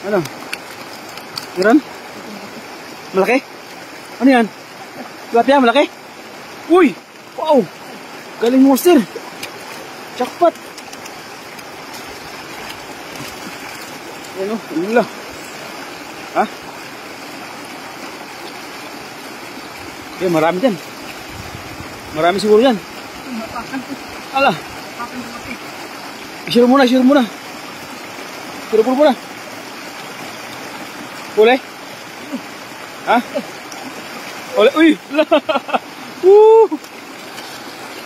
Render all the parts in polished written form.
Ano? Meron? Malaki? Ano yan? Tilapia, malaki? Uy! Wow! Galing mo, sir! Jackpot! Ayan o, ano lang? Ha? Ayan, marami dyan. Marami siguro dyan. Ala! Isiro muna, isiro muna. Isiro muna. Boleh? Ha? Boleh? Uy!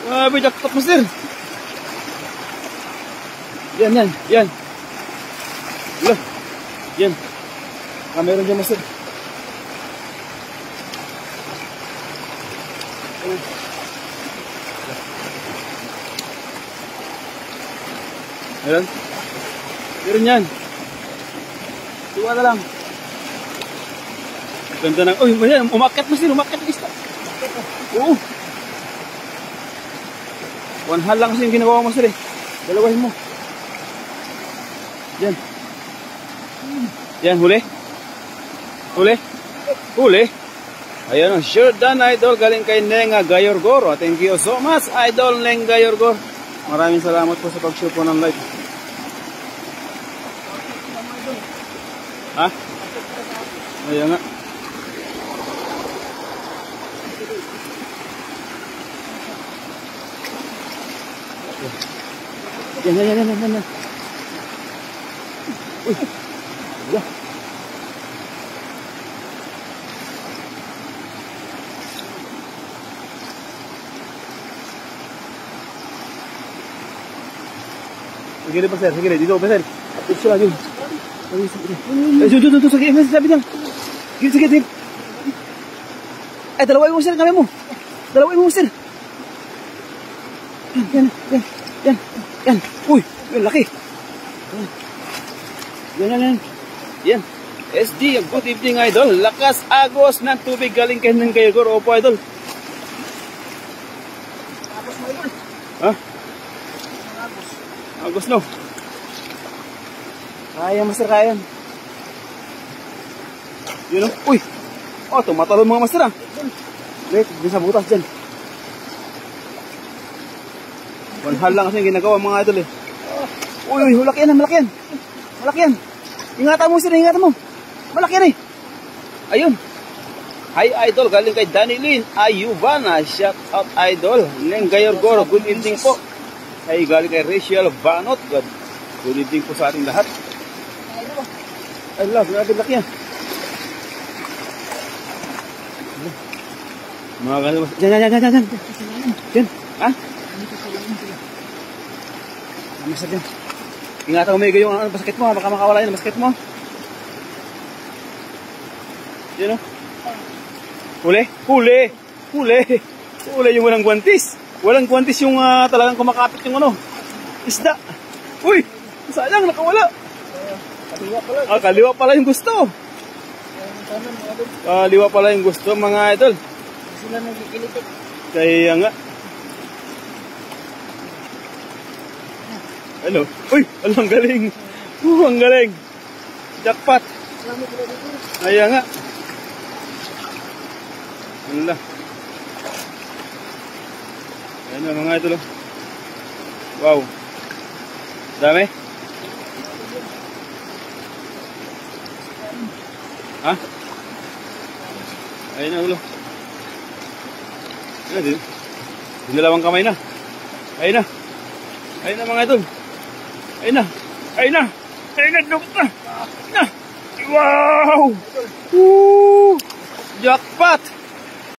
Grabe, jackpot mo, sir. Yan, yan, yan. Yan. Meron dyan, master. Meron? Meron yan. Tuwa na lang. Ganda ng... Uy, umakyat mo, sir. Umakyat yung isda. Oo. One hand lang kasi yung ginagawa mo, sir eh. Dalawahin mo. Yan. Yan, huli. Huli. Huli. Ayan o, sure done, idol. Galing kay Nenga Gayorgor. Thank you so much, idol Neng Gayorgor. Maraming salamat po sa pag-share po ng live. Ha? Ayan nga. Yan. Uy. Ya. Sige pa, sir. Sige, dito pa, sir. Dito lagi. Dito, sige, sabi niya. Sige. Dalawain mo, sir, kami mo. Dalawain mo, sir. Yan. Uy, yung laki. Yan. SD, good evening, idol. Lakas agos ng tubig galing kay Neng Gayorgor. Opo, idol. Agos mo, idol. Ha? Agos, no? Kaya, master, kaya. Yun, no? Uy! Oh, tumatalon mga master, ah. Wait, din sa butas dyan. One hand lang kasi yung ginagawa mga idol, eh. Uy, malaki yan. Ingatan mo, sir, ingatan mo. Malaki yan, eh. Ayun. Hi, idol. Galing kay Danilyn Ayubana. Shout out, idol. Neng Gayorgor. Good evening po. Hi, galing kay Rachel Banot. Good evening po sa ating lahat. Ay, grabe laki yan. Mga ganun. Diyan. Ha? Masa dyan. Ingatan mo, Mega, yung basket mo. Baka makawala yun, basket mo. Yan o. Huli yung walang guwantis. Walang guwantis yung talagang kumakapit yung isda. Uy, sayang, nakawala. Kaliwa pala yung gusto. Kaliwa pala yung gusto, mga idol. Sila nagkikilitik. Kaya nga. Ano? Uy, ang galing. Ang galing. Jackpot. Kaya nga. Wala. Ayan na mga idol. Wow. Dami. Ha? Ayan na ulo. Ayan din. Dinalawang kamay na. Ayan na mga idol. Ayun na. Wow! Woo! Jackpot!